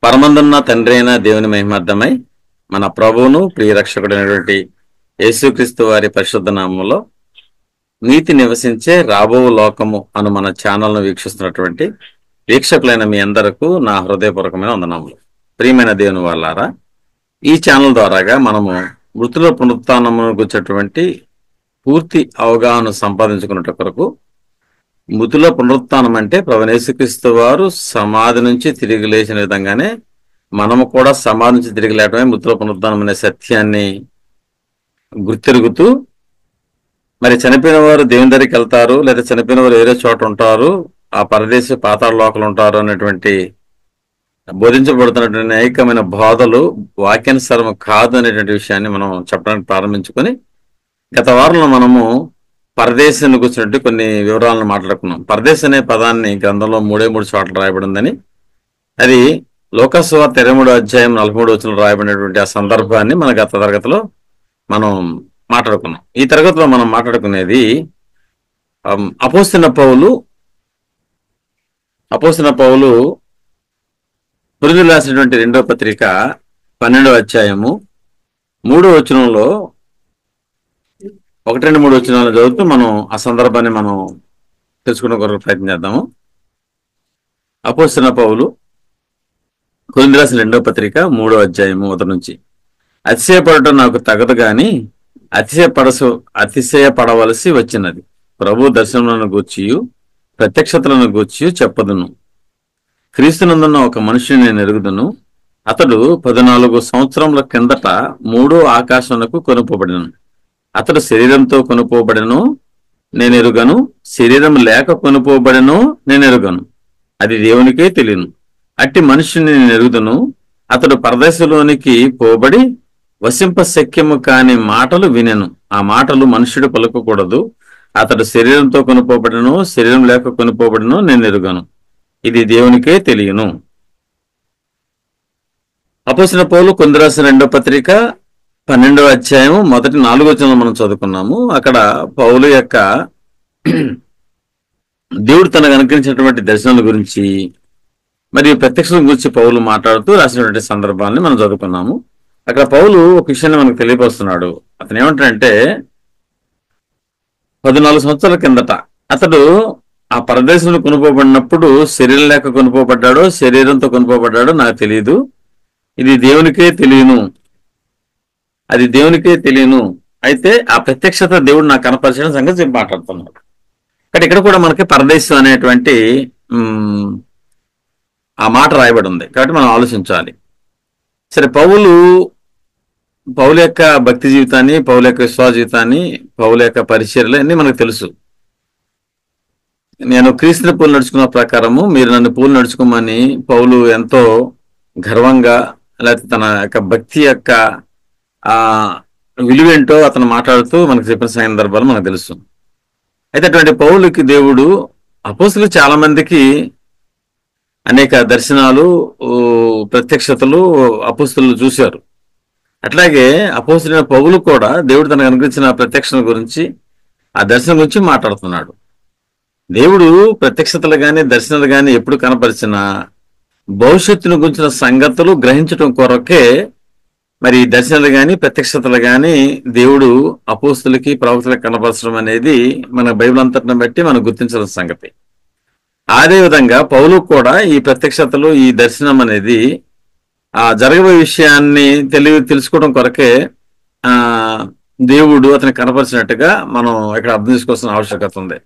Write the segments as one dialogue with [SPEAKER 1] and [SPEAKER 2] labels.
[SPEAKER 1] పరమందున్న తండ్రి అయిన దేవుని మహిమార్థమై మన ప్రభువును ప్రియరక్షకుడైనటువంటి యేసుక్రీస్తు వారి పరిశుద్ధ నామములో నీతి నివసించే రాబో లోకము అను మన ఛానల్ను వీక్షిస్తున్నటువంటి వీక్షకులైన మీ అందరకు నా హృదయపూర్వకమైన వందనములు. ప్రియమైన దేవుని వాళ్ళారా, ఈ ఛానల్ ద్వారాగా మనము మృతుల పునరుత్థానమును గురించినటువంటి పూర్తి అవగాహన సంపాదించుకున్నట్టు కొరకు, మృతుల పునరుత్థానం అంటే ప్రభువైన యేసుక్రీస్తు వారు సమాధి నుంచి తిరిగి లేచిన విధంగానే మనము కూడా సమాధి నుంచి తిరిగి లేవడమే మృతుల పునరుత్థానం అనే సత్యాన్ని గుర్తెరుగుతూ, మరి చనిపోయిన వారు దేవుని దగ్గరికి వెళ్తారు, లేదా చనిపోయిన వారు వేరే చోట ఉంటారు, ఆ పరదేశ పాతాళ లోకలు ఉంటారు అనేటువంటి బోధించబడుతున్నటువంటి అనేకమైన బోధలు వాక్యానుసారం కాదు అనేటువంటి విషయాన్ని మనం చెప్పడానికి ప్రారంభించుకొని, గత వారంలో మనము పరదేశాన్ని కూర్చున్నట్టు కొన్ని వివరాలను మాట్లాడుకున్నాం. పరదేశ్ అనే పదాన్ని గ్రంథంలో 3 చోట్ల రాయబడిందని, అది లోకసువార్త 23 అధ్యాయం 43 వచనంలో రాయబడినటువంటి ఆ సందర్భాన్ని మన గత తరగతిలో మనం మాట్లాడుకున్నాం. ఈ తరగతిలో మనం మాట్లాడుకునేది అపోస్తలుడైన పౌలు కొరింథీయులకు రాసినటువంటి 2వ పత్రిక 12వ అధ్యాయము 3వ వచనంలో 1-3 వచనాలు చదువుతూ మనం ఆ సందర్భాన్ని మనం తెలుసుకునే కొరకు ప్రయత్నం చేద్దాము. అపోస్తలుడైన పౌలు కొరింథీయులకు రాసిన 2వ పత్రిక 3వ అధ్యాయము 1 నుంచి, అతిశయపడటం నాకు తగదు గాని అతిశయపడవలసి వచ్చినది. ప్రభు దర్శనములను గూర్చియు ప్రత్యక్షతలను గూర్చియు చెప్పదును. క్రీస్తునందున్న ఒక మనుషుని నేను ఎరుగుదును. అతడు 14 సంవత్సరముల కిందట 3వ ఆకాశమునకు కొనుపోబడినను. అతడు శరీరంతో కొనుపోబడెను, నేను ఎరుగను. శరీరం లేక కొనుపోబడెను, నేను ఎరుగను. అది దేవునికే తెలియను. అట్టి మనుషుని నేను ఎరుగుదును. అతడు పరదేశంలోనికి పోబడి వసింప శక్యము కాని మాటలు వినెను. ఆ మాటలు మనుష్యుడు పలుకకూడదు. అతడు శరీరంతో కొనుపోబడెను, శరీరం లేక కొనుపోబడెను, నేను ఎరుగను. ఇది దేవునికే తెలియను. అపోస్తలుడైన పౌలు కొరింథీయులకు రాసిన 2వ పత్రిక 12వ అధ్యాయం 4వ వచనంలో మనం చదువుకున్నాము. అక్కడ పౌలు యొక్క దేవుడు తనకు అనుగ్రహించినటువంటి దర్శనాల గురించి మరియు ప్రత్యక్షల గురించి పౌలు మాట్లాడుతూ రాసినటువంటి సందర్భాన్ని మనం చదువుకున్నాము. అక్కడ పౌలు ఒక విషయాన్ని మనకు తెలియపరుస్తున్నాడు. అతను ఏమంటాడంటే, 14 సంవత్సరాల కిందట అతడు ఆ పరదేశంలో కొనుపోబడినప్పుడు శరీరం లేక కొనుపోబడ్డాడో శరీరంతో కొనుపోబడ్డాడో నాకు తెలియదు. ఇది దేవునికే తెలియను. అది దేవునికే తెలియను. అయితే ఆ ప్రత్యక్షత దేవుడు నాకు కనపరిచిన సంగతి చెప్పి మాట్లాడుతున్నాడు. కానీ ఇక్కడ కూడా మనకి పరదేశం అనేటువంటి ఆ మాట రాయబడి ఉంది. కాబట్టి మనం ఆలోచించాలి. సరే, పౌలు యొక్క భక్తి జీవితాన్ని, పౌలు యొక్క విశ్వాస జీవితాన్ని, పౌలు యొక్క పరిచర్యలు అన్నీ మనకు తెలుసు. నేను క్రీస్తుని పూలు నడుచుకున్న ప్రకారము మీరు నన్ను పూలు నడుచుకోమని పౌలు ఎంతో గర్వంగా, లేకపోతే తన యొక్క భక్తి యొక్క విలువేంటో అతను మాట్లాడుతూ మనకు చెప్పిన సందర్భాలు మనకు తెలుసు. అయితే అటువంటి పౌలుకి దేవుడు అపోస్తలులు చాలా మందికి అనేక దర్శనాలు, ప్రత్యక్షతలు అపోస్తలులు చూశారు. అట్లాగే అపోస్తలుడైన పౌలు కూడా దేవుడు తనకు అనుగ్రహించిన ప్రత్యక్షత గురించి, ఆ దర్శనం గురించి మాట్లాడుతున్నాడు. దేవుడు ప్రత్యక్షతలు కానీ దర్శనాలు కానీ ఎప్పుడు కనపరిచిన భవిష్యత్తును గురించిన సంగతులు గ్రహించడం కొరకే మరి దర్శనాలు కానీ ప్రత్యక్షతలు కానీ దేవుడు అపోస్తలులకి ప్రవక్తలకు కనపరచడం అనేది మన బైబిల్ అంతటిని బట్టి మనం గుర్తించాల్సిన సంగతి. అదే విధంగా పౌలు కూడా ఈ ప్రత్యక్షతలు, ఈ దర్శనం అనేది జరగబోయే విషయాన్ని తెలుసుకోవడం కొరకే దేవుడు అతనికి కనపరిచినట్టుగా మనం ఇక్కడ అర్థం చేసుకోవాల్సిన ఆవశ్యకత ఉంది.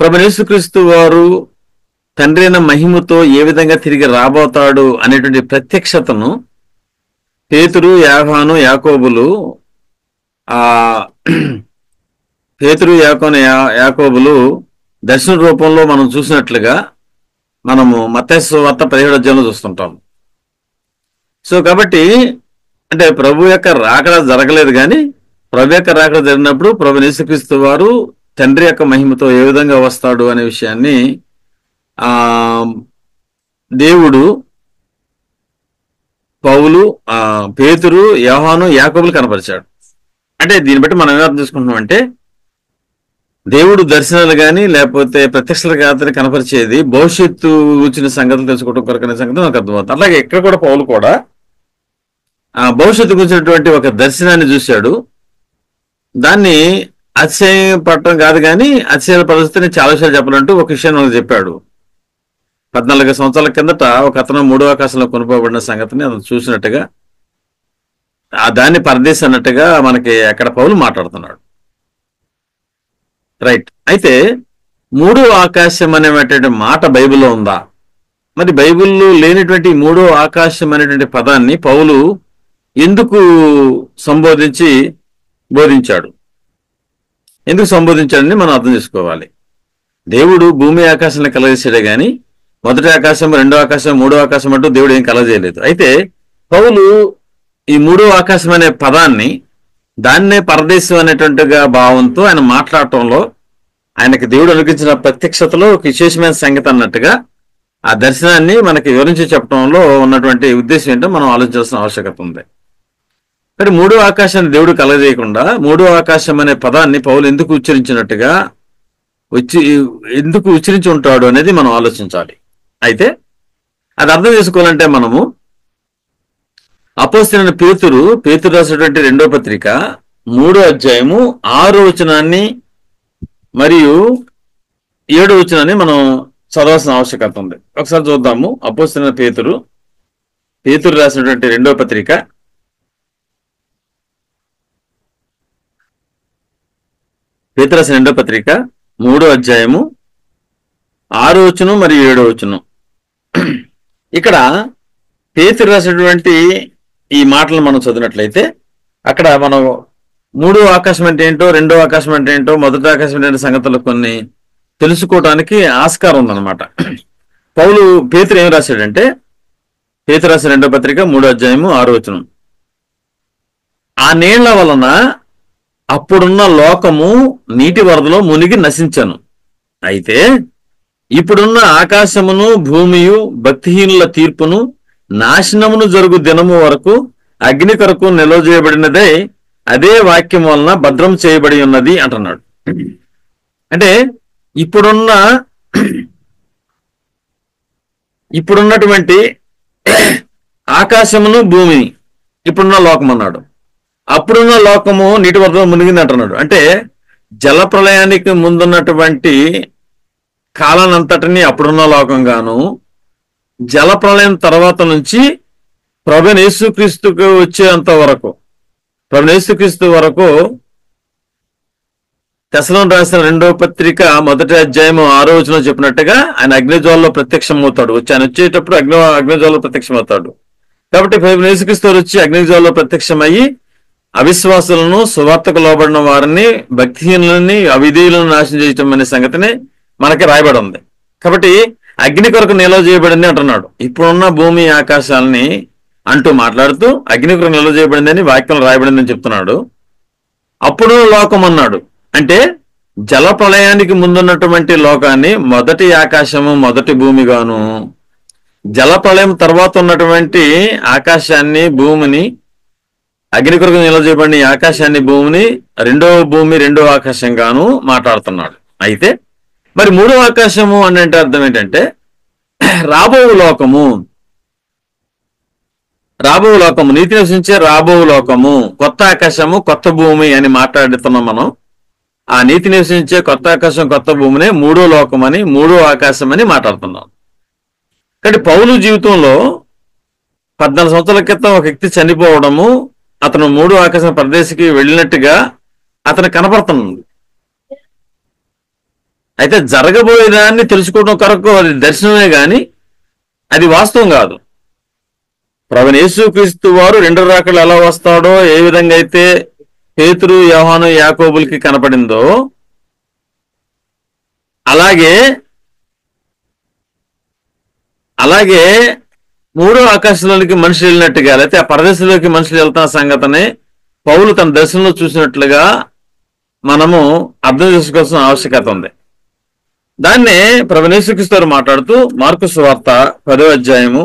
[SPEAKER 1] ప్రభువైన యేసుక్రీస్తు వారు తండ్రి అయిన మహిమతో ఏ విధంగా తిరిగి రాబోతాడు అనేటువంటి ప్రత్యక్షతను పేతురు, యోహాను, యాకోబులు దర్శన రూపంలో మనం చూసినట్లుగా మనము మత్తయి సువార్త 17వ అధ్యాయంలో చూస్తుంటాం. సో కాబట్టి అంటే ప్రభు యొక్క రాకడ జరగలేదు, కానీ ప్రభు యొక్క రాకడ జరిగినప్పుడు ప్రభువైన యేసుక్రీస్తు వారు తండ్రి యొక్క మహిమతో ఏ విధంగా వస్తాడు అనే విషయాన్ని దేవుడు పౌలు, పేతురు, యోహాను, యాకోబులు కనపరిచాడు. అంటే దీన్ని బట్టి మనం ఏం అర్థం చేసుకుంటున్నాం అంటే, దేవుడు దర్శనాలు కానీ లేకపోతే ప్రత్యక్షలు కానీ కనపరిచేది భవిష్యత్తు వచ్చిన సంగతులు తెలుసుకోవడం కొరకనే సంగతి నాకు అర్థమవుతుంది. అలాగే ఇక్కడ కూడా పౌలు కూడా ఆ భవిష్యత్తు గురించినటువంటి ఒక దర్శనాన్ని చూశాడు. దాన్ని అతిశయపడటం కాదు కానీ అతిశయ పరిస్థితిని చాలా విషయాలు చెప్పాలంటూ ఒక విషయాన్ని మనకు చెప్పాడు. 14 సంవత్సరాల కిందట ఒక అతను 3వ ఆకాశంలో కొనుక్కోబడిన సంగతిని అతను చూసినట్టుగా దాన్ని పరదేశం అన్నట్టుగా మనకి అక్కడ పౌలు మాట్లాడుతున్నాడు. రైట్. అయితే 3వ ఆకాశం అనేటువంటి మాట బైబిల్లో ఉందా? మరి బైబిల్లో లేనటువంటి 3వ ఆకాశం అనేటువంటి పదాన్ని పౌలు ఎందుకు బోధించాడు? ఎందుకు సంబోధించాడని మనం అర్థం చేసుకోవాలి. దేవుడు భూమి ఆకాశాన్ని కలగజేసాడే గాని మొదటి ఆకాశం, 2వ ఆకాశం, 3వ ఆకాశం అంటూ దేవుడు ఏం కలగజేయలేదు. అయితే పౌలు ఈ 3వ ఆకాశం అనే పదాన్ని దాన్నే పరదేశం అనేటువంటిగా భావంతో ఆయన మాట్లాడటంలో ఆయనకి దేవుడు అనుగ్రహించిన ప్రత్యక్షతలో ఒక విశేషమైన సంగతి అన్నట్టుగా ఆ దర్శనాన్ని మనకి వివరించి చెప్పడంలో ఉన్నటువంటి ఉద్దేశం ఏంటో మనం ఆలోచించాల్సిన ఆవశ్యకత ఉంది. మరి 3వ ఆకాశాన్ని దేవుడు కలగజేయకుండా 3వ ఆకాశం అనే పదాన్ని పౌలు ఎందుకు ఉచ్చరించి ఉంటాడు అనేది మనం ఆలోచించాలి. అయితే అది అర్థం చేసుకోవాలంటే మనము అపోస్తలుడైన పేతురు రాసినటువంటి 2వ పత్రిక 3వ అధ్యాయము 6వ వచనాన్ని మరియు 7వ వచనాన్ని మనం చదవాల్సిన ఆవశ్యకత ఉంది. ఒకసారి చూద్దాము. అపోస్తలుడైన పేతురు రాసినటువంటి 2వ పత్రిక 3వ అధ్యాయము 6వ వచనం మరియు 7వ వచనం. ఇక్కడ పేతురు రాసినటువంటి ఈ మాటలను మనం చదివినట్లయితే అక్కడ మనం 3వ ఆకాశం అంటే ఏంటో, 2వ ఆకాశం అంటే ఏంటో, మొదటి ఆకాశం అంటే సంగతులు కొన్ని తెలుసుకోవడానికి ఆస్కారం ఉందన్నమాట. పేతురు ఏం రాశాడంటే, పేతురు రాసిన 2వ పత్రిక 3వ అధ్యాయము 6వ వచనం, ఆ నీళ్ల వలన అప్పుడున్న లోకము నీటి వరదలో మునిగి నశించను. అయితే ఇప్పుడున్న ఆకాశమును భూమియు భక్తిహీనుల తీర్పును నాశనమును జరుగు దినము వరకు అగ్ని కొరకు నిల్వ చేయబడినదే అదే వాక్యం వలన భద్రం చేయబడి ఉన్నది అంటున్నాడు. అంటే ఇప్పుడున్నటువంటి ఆకాశమును భూమిని ఇప్పుడున్న లోకం అన్నాడు. అప్పుడున్న లోకము నీటి వరదలో మునిగింది అంటున్నాడు. అంటే జల ప్రళయానికి ముందున్నటువంటి కాలానంతటిని అప్పుడున్న లోకంగాను, జల ప్రళయం తర్వాత నుంచి ప్రభువైన యేసుక్రీస్తుకు వచ్చేంత వరకు, ప్రభువైన యేసుక్రీస్తు వరకు తెస్సలోనికీయులకు రాసిన 2వ పత్రిక 1వ అధ్యాయము 6వ వచనం చెప్పినట్టుగా ఆయన అగ్నిజ్వాలలో ప్రత్యక్షమవుతాడు. ఆయన వచ్చేటప్పుడు అగ్నిజ్వాలలో ప్రత్యక్షమవుతాడు. కాబట్టి ప్రభువైన యేసుక్రీస్తు వచ్చి అగ్నిజ్వాలలో ప్రత్యక్షమయ్యి అవిశ్వాసులను, సువార్తకు లోబడిన వారిని, భక్తిహీనులని, అవిధేయులను నాశనం చేయటం అనే సంగతిని మనకి రాయబడి ఉంది. కాబట్టి అగ్ని కొరకు నిల్వ చేయబడింది అంటున్నాడు. ఇప్పుడున్న భూమి ఆకాశాలని అంటూ మాట్లాడుతూ అగ్ని కొరకు నిల్వ చేయబడింది అని వాక్యం రాయబడిందని చెప్తున్నాడు. అప్పుడు లోకం అన్నాడు. అంటే జల ప్రళయానికి ముందున్నటువంటి లోకాన్ని మొదటి ఆకాశము, మొదటి భూమిగాను, జల ప్రళయం తర్వాత ఉన్నటువంటి ఆకాశాన్ని, భూమిని, అగ్ని కొరకు నిల్వ చేయబడిన ఆకాశాన్ని, భూమిని 2వ భూమి, 2వ ఆకాశంగాను మాట్లాడుతున్నాడు. అయితే మరి 3వ ఆకాశము అంటే అర్థం ఏంటంటే రాబో లోకము, నీతి నివసించే రాబో లోకము, కొత్త ఆకాశము, కొత్త భూమి అని మాట్లాడుతున్నాం మనం. ఆ నీతి నివసించే కొత్త ఆకాశం, కొత్త భూమినే 3వ లోకం అని, 3వ ఆకాశం అని మాట్లాడుతున్నాం. కాబట్టి పౌలు జీవితంలో 14 సంవత్సరాల క్రితం ఒక వ్యక్తి చనిపోవడము, అతను 3వ ఆకాశం ప్రదేశికి వెళ్ళినట్టుగా అతను కనపడుతుంది. అయితే జరగబోయేదాన్ని తెలుసుకోవడం కొరకు అది దర్శనమే గాని అది వాస్తవం కాదు. ప్రభువైన యేసుక్రీస్తు వారు 2 రాకడలు ఎలా వస్తాడో, ఏ విధంగా అయితే పేతురు, యోహాను, యాకోబులకి కనపడిందో, అలాగే 3వ ఆకాశంలోనికి మనుషులు వెళ్ళినట్టుగా, లేకపోతే ఆ పరదేశంలోకి మనుషులు వెళ్తున్న సంగతిని పౌలు తన దర్శనంలో చూసినట్లుగా మనము అర్థం చేసుకోవాల్సిన ఆవశ్యకత ఉంది. దాన్నే ప్రభువైన యేసుక్రీస్తు వారు మాట్లాడుతూ మార్కు సువార్త 10వ అధ్యాయము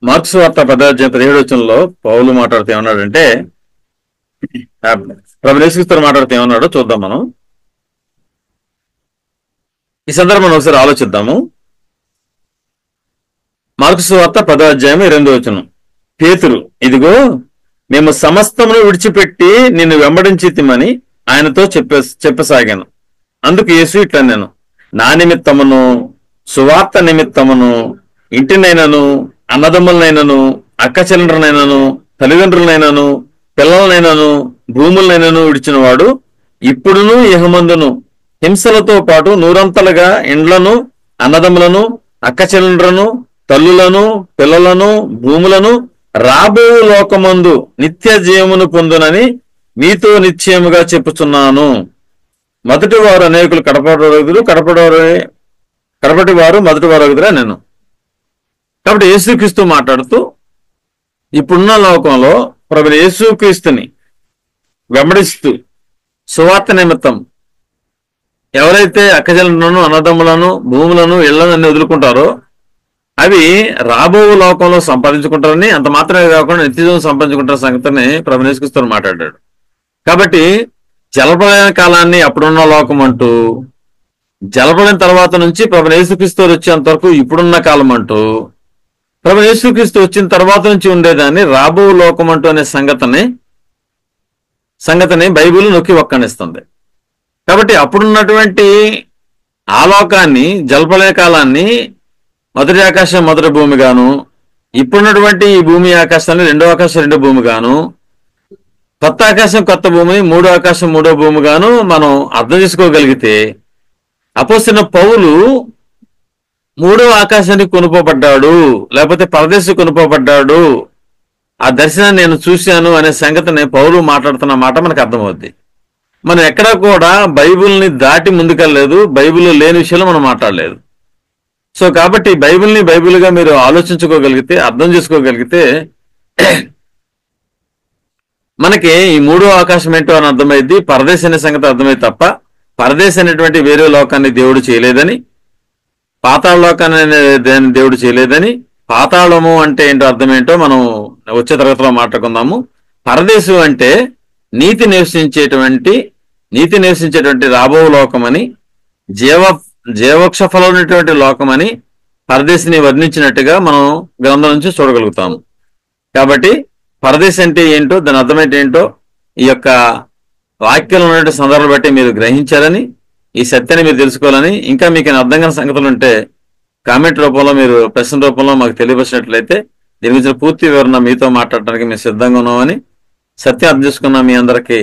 [SPEAKER 1] 17వ వచనంలో పౌలు మాట్లాడుతూ ఏమన్నాడంటే, ప్రభు యేసుక్రీస్తు మాట్లాడితే ఏమన్నాడో చూద్దాం మనం. ఈ సందర్భంలో ఒకసారి ఆలోచిద్దాము. మార్కు సువార్త 10వ అధ్యాయం 2వ వచనం. పేతురు, ఇదిగో మేము సమస్తమును విడిచిపెట్టి నిన్ను వెంబడించితిమని ఆయనతో చెప్పసాగాను. అందుకు యేసు ఇట్లా, నేను నా నిమిత్తమును సువార్త నిమిత్తమును ఇంటినైనను అన్నదమ్ములనైనను అక్క చెల్లెండ్రనైనను తల్లిదండ్రులనైనను పిల్లలనైనను భూములనైనను విడిచిన వాడు ఇప్పుడును ఇహమందును హింసలతో పాటు నూరంతలుగా ఇండ్లను అన్నదమ్ములను అక్క చెల్లెండ్రను తల్లులను పిల్లలను భూములను రాబో లోకమందు నిత్య జీవమును పొందునని మీతో నిశ్చయముగా చెప్పుచున్నాను. మొదటి వారు అనేకులు కడపటి వారు మొదటి వారు అగుదురా నేను. కాబట్టి యేసుక్రీస్తు మాట్లాడుతూ ఇప్పుడున్న లోకంలో ప్రభు యేసుక్రీస్తుని వెంబడిస్తూ సువార్త నిమిత్తం ఎవరైతే అక్కజలను అన్నదమ్ములను భూములను ఇళ్లను అన్ని వదులుకుంటారో అవి రాబో లోకంలో సంపాదించుకుంటారని, అంత మాత్రమే కాకుండా నిత్యజీవం సంపాదించుకుంటారు సంగతిని ప్రభు యేసుక్రీస్తు మాట్లాడాడు. కాబట్టి జలప్రలయ కాలాన్ని అప్పుడున్న లోకం అంటూ, జలప్రలయం తర్వాత నుంచి ప్రభు యేసుక్రీస్తు వచ్చేంత వరకు ఇప్పుడున్న కాలం అంటూ, ప్రభు యేసుక్రీస్తు వచ్చిన తర్వాత నుంచి ఉండేదాన్ని రాబో లోకం అంటూ అనే సంగతిని బైబిల్ నొక్కి ఒక్కనిస్తుంది. కాబట్టి అప్పుడున్నటువంటి ఆ లోకాన్ని, జలప్రలయ కాలాన్ని మొదటి ఆకాశం మొదటి భూమి గాను, ఇప్పుడున్నటువంటి ఈ భూమి ఆకాశాన్ని రెండో ఆకాశం రెండో భూమి గాను, కొత్త ఆకాశం కొత్త భూమిని మూడో ఆకాశం మూడో భూమి గాను మనం అర్థం చేసుకోగలిగితే, అపోస్తలుడైన పౌలు మూడో ఆకాశానికి కొనుక్కోబడ్డాడు, లేకపోతే పరదేశం కొనుక్కోబడ్డాడు, ఆ దర్శనాన్ని నేను చూశాను అనే సంగతిని పౌలు మాట్లాడుతున్న మాట మనకు అర్థమవుద్ది. మనం ఎక్కడా కూడా బైబిల్ని దాటి ముందుకెళ్ళలేదు, బైబిల్లో లేని విషయాలు మనం మాట్లాడలేదు. సో కాబట్టి బైబిల్ని బైబిల్గా మీరు ఆలోచించుకోగలిగితే, అర్థం చేసుకోగలిగితే మనకి ఈ మూడో ఆకాశం ఏంటో అని అర్థమైంది, పరదేశ అనే సంగతి అర్థమైంది తప్ప పరదేశ అనేటువంటి వేరే లోకాన్ని దేవుడు చేయలేదని, పాతాళ లోకాన్ని దేవుడు చేయలేదని, పాతాళము అంటే ఏంటో అర్థం ఏంటో మనం వచ్చే తరగతిలో మాట్లాడుకుందాము. పరదేశం అంటే నీతి నివసించేటువంటి రాబో లోకమని, జీవోక్ష ఫలం ఉన్నటువంటి లోకమని పరదేశిని వర్ణించినట్టుగా మనం గ్రంథం నుంచి చూడగలుగుతాము. కాబట్టి పరదేశం అంటే ఏంటో, దాని అర్థం ఏంటో ఈ యొక్క వాక్యంలో ఉన్నటువంటి సందర్భాలు బట్టి మీరు గ్రహించాలని, ఈ సత్యాన్ని మీరు తెలుసుకోవాలని, ఇంకా మీకు అర్థం కాని సంగతులు ఉంటే కామెంట్ రూపంలో, మీరు ప్రశ్న రూపంలో మాకు తెలియపరిచినట్లయితే దీని గురించి పూర్తి వివరణ మీతో మాట్లాడటానికి మేము సిద్ధంగా ఉన్నామని సత్యం అర్థం చేసుకున్న మీ అందరికీ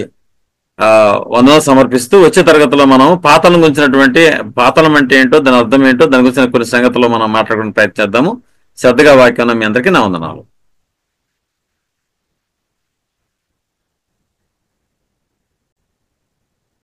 [SPEAKER 1] వందనాలు సమర్పిస్తూ, వచ్చే తరగతిలో మనం పాతాళం గురించినటువంటి, పాతాళం అంటే ఏంటో, దాని అర్థం ఏంటో, దాని గురించిన కొన్ని సంగతులు మనం మాట్లాడుకునే ప్రయత్నిద్దాము. శ్రద్ధగా వాక్యం మీ అందరికీ నా వందనాలు.